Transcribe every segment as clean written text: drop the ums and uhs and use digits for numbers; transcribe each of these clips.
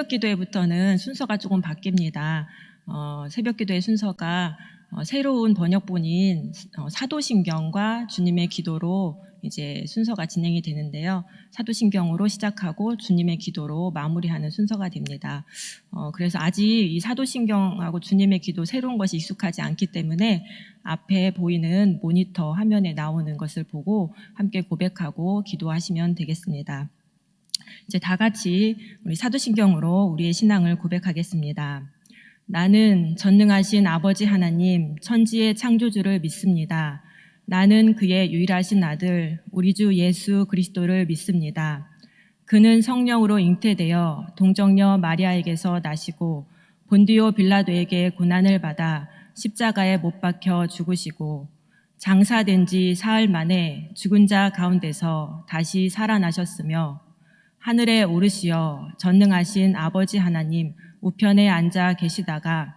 기도회부터는 순서가 조금 바뀝니다. 새벽 기도회 순서가 새로운 번역본인 사도신경과 주님의 기도로 이제 순서가 진행이 되는데요. 사도신경으로 시작하고 주님의 기도로 마무리하는 순서가 됩니다. 그래서 아직 이 사도신경하고 주님의 기도 새로운 것이 익숙하지 않기 때문에 앞에 보이는 모니터 화면에 나오는 것을 보고 함께 고백하고 기도하시면 되겠습니다. 이제 다 같이 우리 사도신경으로 우리의 신앙을 고백하겠습니다. 나는 전능하신 아버지 하나님, 천지의 창조주를 믿습니다. 나는 그의 유일하신 아들, 우리 주 예수 그리스도를 믿습니다. 그는 성령으로 잉태되어 동정녀 마리아에게서 나시고 본디오 빌라도에게 고난을 받아 십자가에 못 박혀 죽으시고 장사된 지 사흘 만에 죽은 자 가운데서 다시 살아나셨으며 하늘에 오르시어 전능하신 아버지 하나님 우편에 앉아 계시다가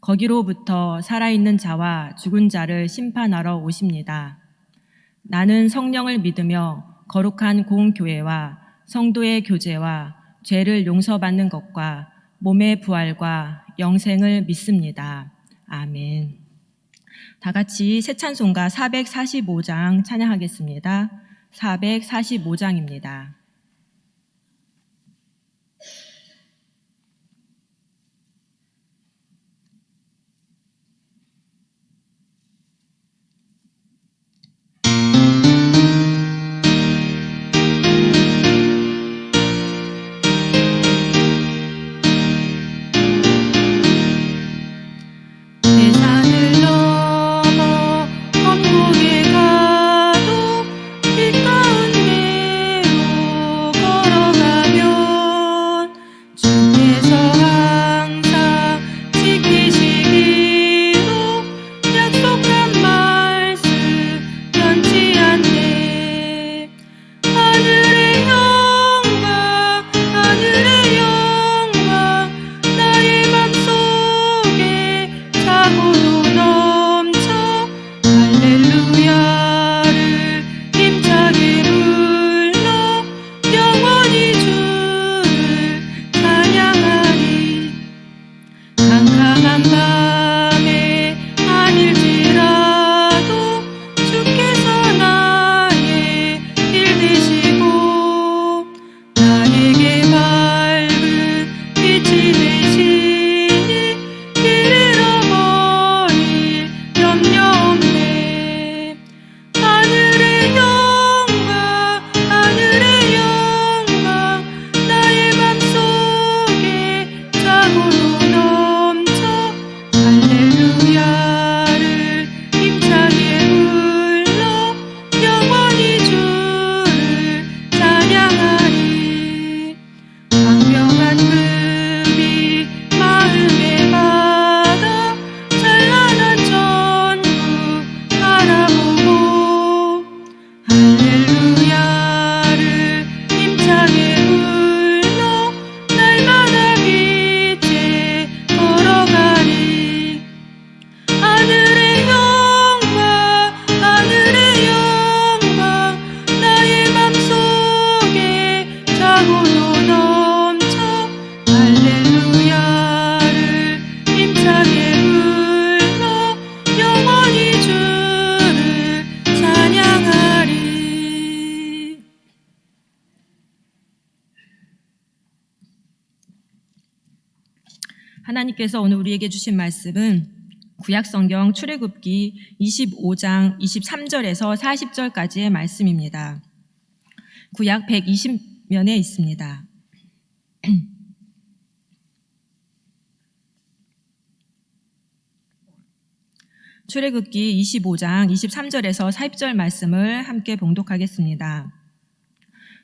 거기로부터 살아있는 자와 죽은 자를 심판하러 오십니다. 나는 성령을 믿으며 거룩한 공교회와 성도의 교제와 죄를 용서받는 것과 몸의 부활과 영생을 믿습니다. 아멘. 다 같이 새 찬송가 445장 찬양하겠습니다. 445장입니다. 하나님께서 오늘 우리에게 주신 말씀은 구약성경 출애굽기 25장 23절에서 40절까지의 말씀입니다. 구약 120면에 있습니다. 출애굽기 25장 23절에서 40절 말씀을 함께 봉독하겠습니다.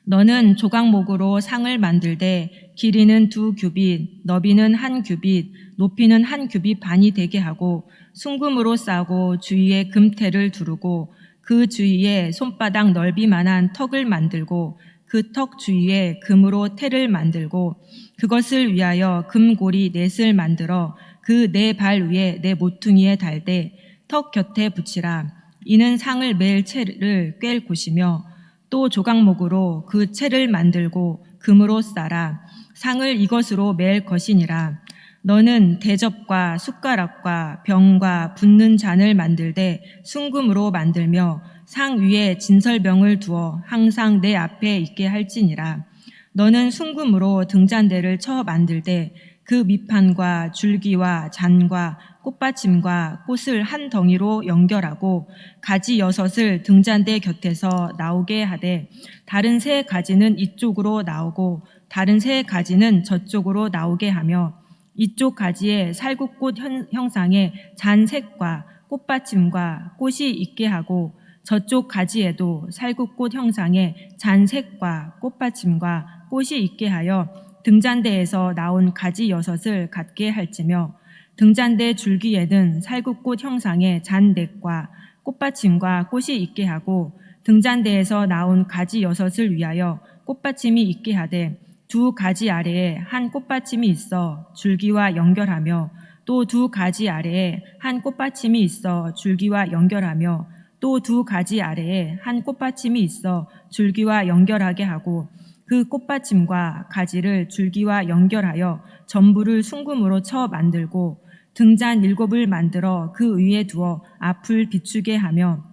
너는 조각목으로 상을 만들되 길이는 2규빗, 너비는 1규빗, 높이는 1규빗 반이 되게 하고 순금으로 싸고 주위에 금테를 두르고 그 주위에 손바닥 넓이만한 턱을 만들고 그 턱 주위에 금으로 테를 만들고 그것을 위하여 금고리 넷을 만들어 그 네 발 위에 네 모퉁이에 달되 턱 곁에 붙이라. 이는 상을 맬 채를 꿰을 곳이며 또 조각목으로 그 채를 만들고 금으로 싸라. 상을 이것으로 맬 것이니라. 너는 대접과 숟가락과 병과 붓는 잔을 만들되 순금으로 만들며 상 위에 진설병을 두어 항상 내 앞에 있게 할지니라. 너는 순금으로 등잔대를 쳐 만들되 그 밑판과 줄기와 잔과 꽃받침과 꽃을 한 덩이로 연결하고 가지 6을 등잔대 곁에서 나오게 하되 다른 3가지는 이쪽으로 나오고 다른 3가지는 저쪽으로 나오게 하며 이쪽 가지에 살구꽃 형상의 잔색과 꽃받침과 꽃이 있게 하고 저쪽 가지에도 살구꽃 형상의 잔색과 꽃받침과 꽃이 있게 하여 등잔대에서 나온 가지 6을 갖게 할지며 등잔대 줄기에는 살구꽃 형상의 잔넥과 꽃받침과 꽃이 있게 하고 등잔대에서 나온 가지 6을 위하여 꽃받침이 있게 하되 2가지 아래에 한 꽃받침이 있어 줄기와 연결하며 또 2가지 아래에 한 꽃받침이 있어 줄기와 연결하며 또 2가지 아래에 한 꽃받침이 있어 줄기와 연결하게 하고 그 꽃받침과 가지를 줄기와 연결하여 전부를 순금으로 쳐 만들고 등잔 7을 만들어 그 위에 두어 앞을 비추게 하며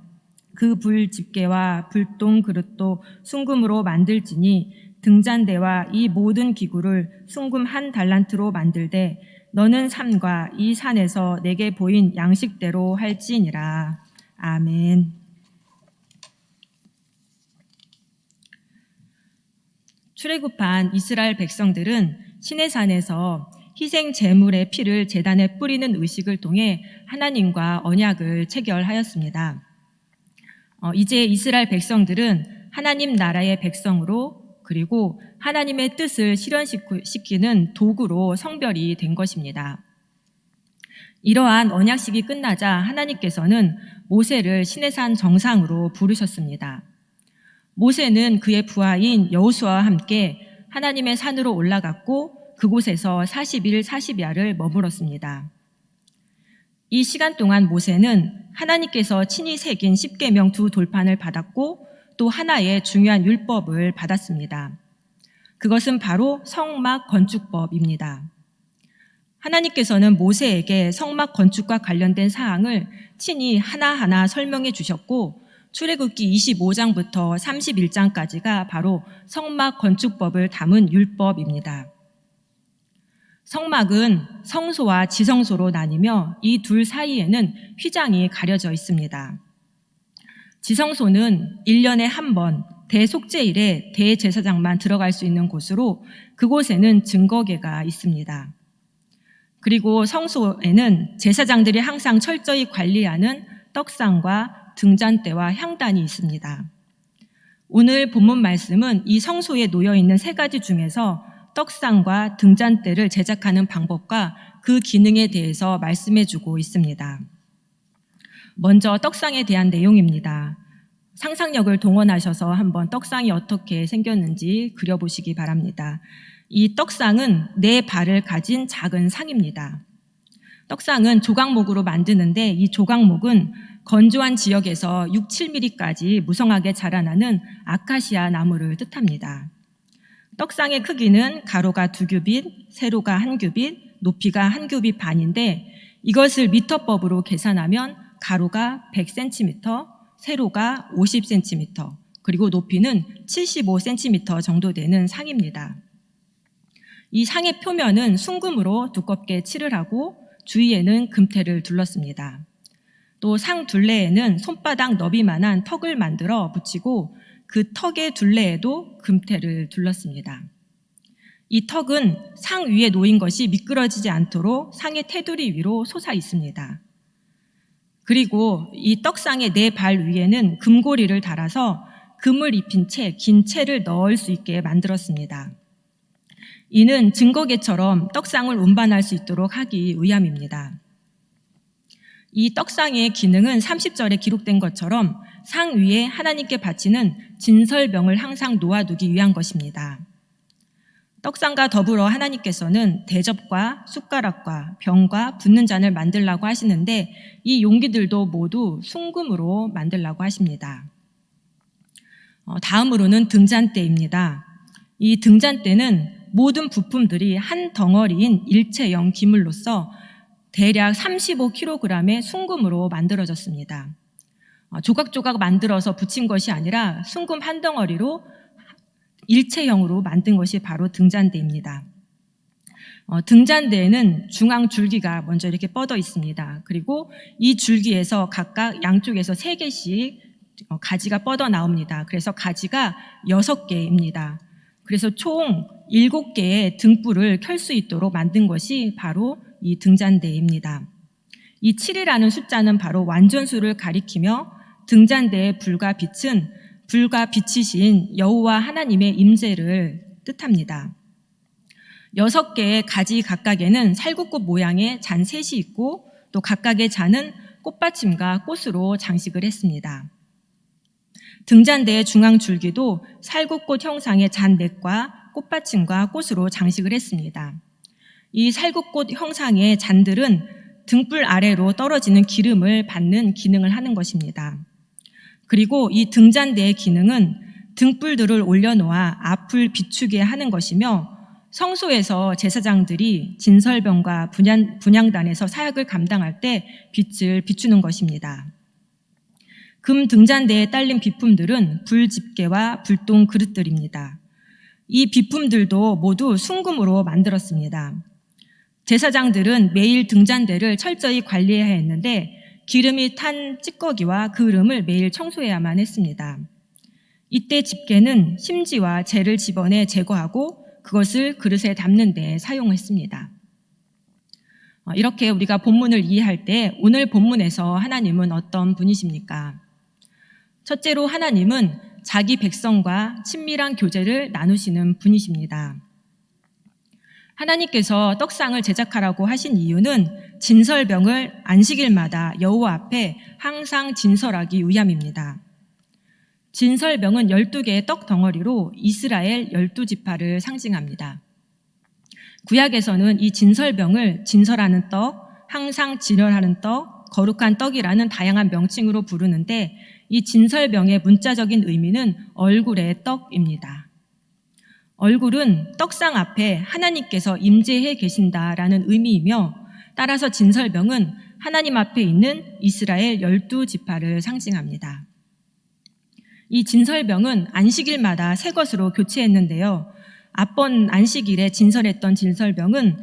그 불 집게와 불동 그릇도 순금으로 만들지니 등잔대와 이 모든 기구를 순금 1달란트로 만들되 너는 산과 이 산에서 내게 보인 양식대로 할지니라. 아멘. 출애굽한 이스라엘 백성들은 시내산에서 희생 제물의 피를 제단에 뿌리는 의식을 통해 하나님과 언약을 체결하였습니다. 이제 이스라엘 백성들은 하나님 나라의 백성으로 그리고 하나님의 뜻을 실현시키는 도구로 성별이 된 것입니다. 이러한 언약식이 끝나자 하나님께서는 모세를 시내산 정상으로 부르셨습니다. 모세는 그의 부하인 여호수아와 함께 하나님의 산으로 올라갔고 그곳에서 40일 40야를 머물었습니다. 이 시간 동안 모세는 하나님께서 친히 새긴 십계명 2돌판을 받았고 또 하나의 중요한 율법을 받았습니다. 그것은 바로 성막 건축법입니다. 하나님께서는 모세에게 성막 건축과 관련된 사항을 친히 하나하나 설명해 주셨고 출애굽기 25장부터 31장까지가 바로 성막 건축법을 담은 율법입니다. 성막은 성소와 지성소로 나뉘며 이 둘 사이에는 휘장이 가려져 있습니다. 지성소는 1년에 한 번 대속죄일에 대제사장만 들어갈 수 있는 곳으로 그곳에는 증거궤가 있습니다. 그리고 성소에는 제사장들이 항상 철저히 관리하는 떡상과 등잔대와 향단이 있습니다. 오늘 본문 말씀은 이 성소에 놓여 있는 3가지 중에서 떡상과 등잔대를 제작하는 방법과 그 기능에 대해서 말씀해주고 있습니다. 먼저 떡상에 대한 내용입니다. 상상력을 동원하셔서 한번 떡상이 어떻게 생겼는지 그려보시기 바랍니다. 이 떡상은 4발을 가진 작은 상입니다. 떡상은 조각목으로 만드는데 이 조각목은 건조한 지역에서 6, 7mm까지 무성하게 자라나는 아카시아 나무를 뜻합니다. 떡상의 크기는 가로가 2규빗, 세로가 1규빗, 높이가 1규빗 반인데 이것을 미터법으로 계산하면 가로가 100cm, 세로가 50cm, 그리고 높이는 75cm 정도 되는 상입니다. 이 상의 표면은 순금으로 두껍게 칠을 하고 주위에는 금태를 둘렀습니다. 또 상 둘레에는 손바닥 너비만한 턱을 만들어 붙이고 그 턱의 둘레에도 금태를 둘렀습니다. 이 턱은 상 위에 놓인 것이 미끄러지지 않도록 상의 테두리 위로 솟아 있습니다. 그리고 이 떡상의 4발 위에는 금고리를 달아서 금을 입힌 채 긴 채를 넣을 수 있게 만들었습니다. 이는 증거궤처럼 떡상을 운반할 수 있도록 하기 위함입니다. 이 떡상의 기능은 30절에 기록된 것처럼 상 위에 하나님께 바치는 진설병을 항상 놓아두기 위한 것입니다. 떡상과 더불어 하나님께서는 대접과 숟가락과 병과 붓는 잔을 만들라고 하시는데 이 용기들도 모두 순금으로 만들라고 하십니다. 다음으로는 등잔대입니다. 이 등잔대는 모든 부품들이 한 덩어리인 일체형 기물로서 대략 35kg의 순금으로 만들어졌습니다. 조각조각 만들어서 붙인 것이 아니라 순금 한 덩어리로 일체형으로 만든 것이 바로 등잔대입니다. 등잔대에는 중앙 줄기가 먼저 이렇게 뻗어 있습니다. 그리고 이 줄기에서 각각 양쪽에서 3개씩 가지가 뻗어 나옵니다. 그래서 가지가 6개입니다. 그래서 총 7개의 등불을 켤 수 있도록 만든 것이 바로 이 등잔대입니다. 이 7이라는 숫자는 바로 완전수를 가리키며 등잔대의 불과 빛은 불과 빛이신 여호와 하나님의 임재를 뜻합니다. 6개의 가지 각각에는 살구꽃 모양의 잔 셋이 있고 또 각각의 잔은 꽃받침과 꽃으로 장식을 했습니다. 등잔대의 중앙 줄기도 살구꽃 형상의 잔 넷과 꽃받침과 꽃으로 장식을 했습니다. 이 살구꽃 형상의 잔들은 등불 아래로 떨어지는 기름을 받는 기능을 하는 것입니다. 그리고 이 등잔대의 기능은 등불들을 올려놓아 앞을 비추게 하는 것이며 성소에서 제사장들이 진설병과 분향단에서 사역을 감당할 때 빛을 비추는 것입니다. 금 등잔대에 딸린 비품들은 불집게와 불똥 그릇들입니다. 이 비품들도 모두 순금으로 만들었습니다. 제사장들은 매일 등잔대를 철저히 관리해야 했는데 기름이 탄 찌꺼기와 그름을 매일 청소해야만 했습니다. 이때 집게는 심지와 재를 집어내 제거하고 그것을 그릇에 담는 데 사용했습니다. 이렇게 우리가 본문을 이해할 때 오늘 본문에서 하나님은 어떤 분이십니까? 첫째로 하나님은 자기 백성과 친밀한 교제를 나누시는 분이십니다. 하나님께서 떡상을 제작하라고 하신 이유는 진설병을 안식일마다 여호와 앞에 항상 진설하기 위함입니다. 진설병은 12개의 떡 덩어리로 이스라엘 12지파를 상징합니다. 구약에서는 이 진설병을 진설하는 떡, 항상 진열하는 떡, 거룩한 떡이라는 다양한 명칭으로 부르는데 이 진설병의 문자적인 의미는 얼굴의 떡입니다. 얼굴은 떡상 앞에 하나님께서 임재해 계신다라는 의미이며 따라서 진설병은 하나님 앞에 있는 이스라엘 12지파를 상징합니다. 이 진설병은 안식일마다 새 것으로 교체했는데요. 앞번 안식일에 진설했던 진설병은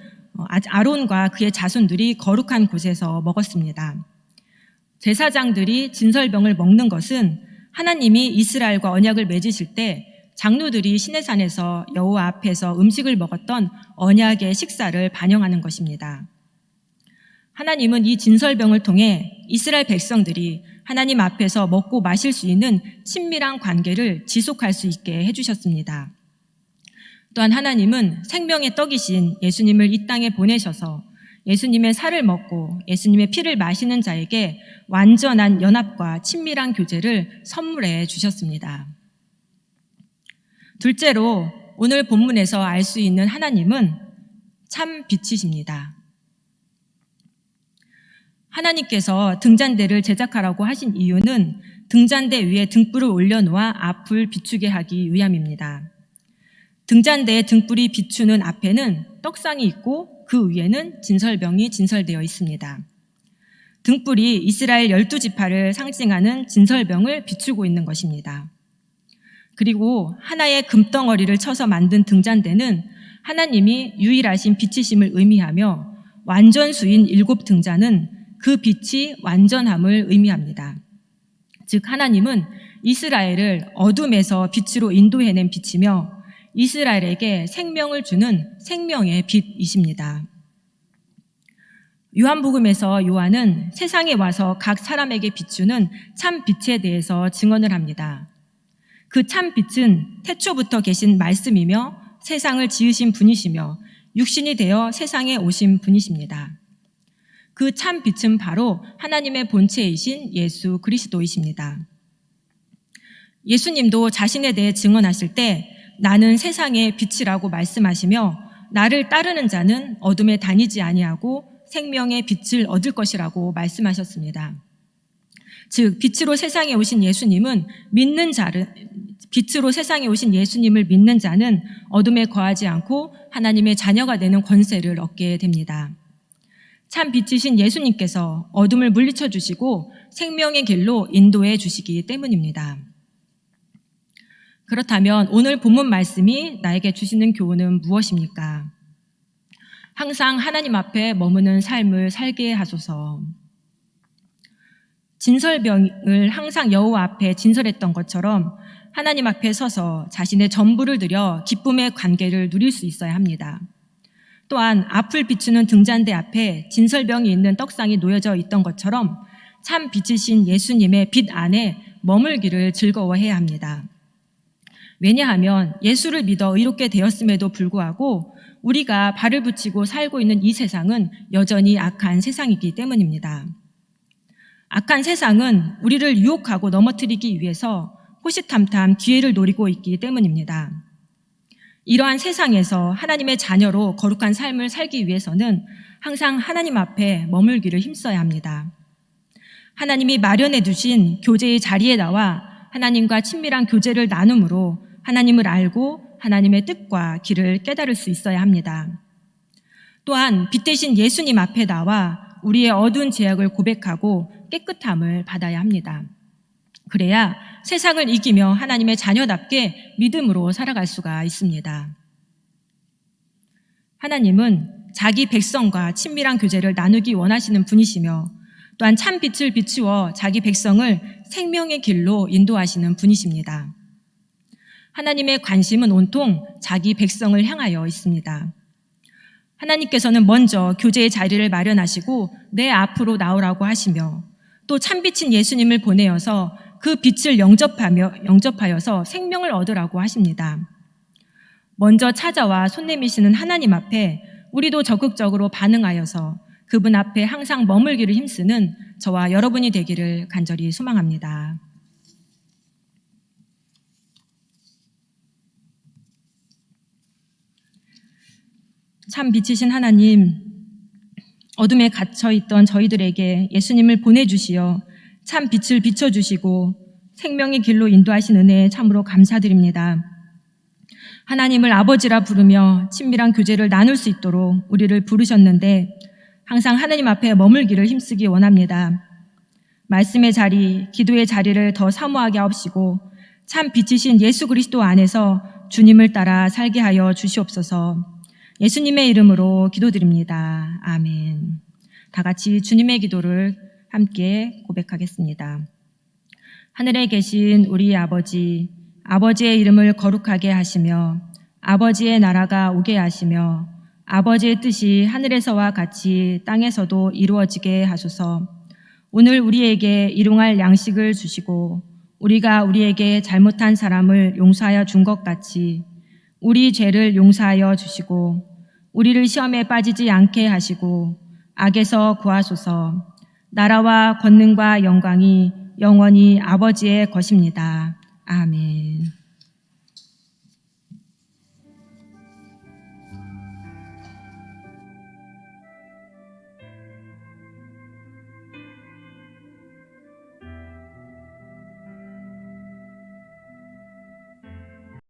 아론과 그의 자손들이 거룩한 곳에서 먹었습니다. 제사장들이 진설병을 먹는 것은 하나님이 이스라엘과 언약을 맺으실 때 장로들이 시내산에서 여호와 앞에서 음식을 먹었던 언약의 식사를 반영하는 것입니다. 하나님은 이 진설병을 통해 이스라엘 백성들이 하나님 앞에서 먹고 마실 수 있는 친밀한 관계를 지속할 수 있게 해주셨습니다. 또한 하나님은 생명의 떡이신 예수님을 이 땅에 보내셔서 예수님의 살을 먹고 예수님의 피를 마시는 자에게 완전한 연합과 친밀한 교제를 선물해 주셨습니다. 둘째로 오늘 본문에서 알 수 있는 하나님은 참 빛이십니다. 하나님께서 등잔대를 제작하라고 하신 이유는 등잔대 위에 등불을 올려놓아 앞을 비추게 하기 위함입니다. 등잔대에 등불이 비추는 앞에는 떡상이 있고 그 위에는 진설병이 진설되어 있습니다. 등불이 이스라엘 12지파를 상징하는 진설병을 비추고 있는 것입니다. 그리고 하나의 금덩어리를 쳐서 만든 등잔대는 하나님이 유일하신 빛이심을 의미하며 완전수인 7등잔은 그 빛이 완전함을 의미합니다. 즉 하나님은 이스라엘을 어둠에서 빛으로 인도해낸 빛이며 이스라엘에게 생명을 주는 생명의 빛이십니다. 요한복음에서 요한은 세상에 와서 각 사람에게 비추는 참 빛에 대해서 증언을 합니다. 그 참 빛은 태초부터 계신 말씀이며 세상을 지으신 분이시며 육신이 되어 세상에 오신 분이십니다. 그 참 빛은 바로 하나님의 본체이신 예수 그리스도이십니다. 예수님도 자신에 대해 증언하실 때 나는 세상의 빛이라고 말씀하시며 나를 따르는 자는 어둠에 다니지 아니하고 생명의 빛을 얻을 것이라고 말씀하셨습니다. 즉 빛으로 세상에 오신 예수님은 빛으로 세상에 오신 예수님을 믿는 자는 어둠에 거하지 않고 하나님의 자녀가 되는 권세를 얻게 됩니다. 참 빛이신 예수님께서 어둠을 물리쳐 주시고 생명의 길로 인도해 주시기 때문입니다. 그렇다면 오늘 본문 말씀이 나에게 주시는 교훈은 무엇입니까? 항상 하나님 앞에 머무는 삶을 살게 하소서. 진설병을 항상 여호와 앞에 진설했던 것처럼 하나님 앞에 서서 자신의 전부를 들여 기쁨의 관계를 누릴 수 있어야 합니다. 또한 앞을 비추는 등잔대 앞에 진설병이 있는 떡상이 놓여져 있던 것처럼 참 빛이신 예수님의 빛 안에 머물기를 즐거워해야 합니다. 왜냐하면 예수를 믿어 의롭게 되었음에도 불구하고 우리가 발을 붙이고 살고 있는 이 세상은 여전히 악한 세상이기 때문입니다. 악한 세상은 우리를 유혹하고 넘어뜨리기 위해서 호시탐탐 기회를 노리고 있기 때문입니다. 이러한 세상에서 하나님의 자녀로 거룩한 삶을 살기 위해서는 항상 하나님 앞에 머물기를 힘써야 합니다. 하나님이 마련해 두신 교제의 자리에 나와 하나님과 친밀한 교제를 나눔으로 하나님을 알고 하나님의 뜻과 길을 깨달을 수 있어야 합니다. 또한 빛 대신 예수님 앞에 나와 우리의 어두운 죄악을 고백하고 깨끗함을 받아야 합니다. 그래야 세상을 이기며 하나님의 자녀답게 믿음으로 살아갈 수가 있습니다. 하나님은 자기 백성과 친밀한 교제를 나누기 원하시는 분이시며 또한 참 빛을 비추어 자기 백성을 생명의 길로 인도하시는 분이십니다. 하나님의 관심은 온통 자기 백성을 향하여 있습니다. 하나님께서는 먼저 교제의 자리를 마련하시고 내 앞으로 나오라고 하시며 또 참빛인 예수님을 보내어서 그 빛을 영접하여서 생명을 얻으라고 하십니다. 먼저 찾아와 손 내미시는 하나님 앞에 우리도 적극적으로 반응하여서 그분 앞에 항상 머물기를 힘쓰는 저와 여러분이 되기를 간절히 소망합니다. 참 빛이신 하나님, 어둠에 갇혀있던 저희들에게 예수님을 보내주시어 참 빛을 비춰주시고 생명의 길로 인도하신 은혜에 참으로 감사드립니다. 하나님을 아버지라 부르며 친밀한 교제를 나눌 수 있도록 우리를 부르셨는데 항상 하나님 앞에 머물기를 힘쓰기 원합니다. 말씀의 자리, 기도의 자리를 더 사모하게 하옵시고 참 빛이신 예수 그리스도 안에서 주님을 따라 살게 하여 주시옵소서. 예수님의 이름으로 기도드립니다. 아멘. 다 같이 주님의 기도를 함께 고백하겠습니다. 하늘에 계신 우리 아버지, 아버지의 이름을 거룩하게 하시며 아버지의 나라가 오게 하시며 아버지의 뜻이 하늘에서와 같이 땅에서도 이루어지게 하소서. 오늘 우리에게 일용할 양식을 주시고 우리가 우리에게 잘못한 사람을 용서하여 준 것 같이 우리 죄를 용서하여 주시고 우리를 시험에 빠지지 않게 하시고 악에서 구하소서. 나라와 권능과 영광이 영원히 아버지의 것입니다. 아멘.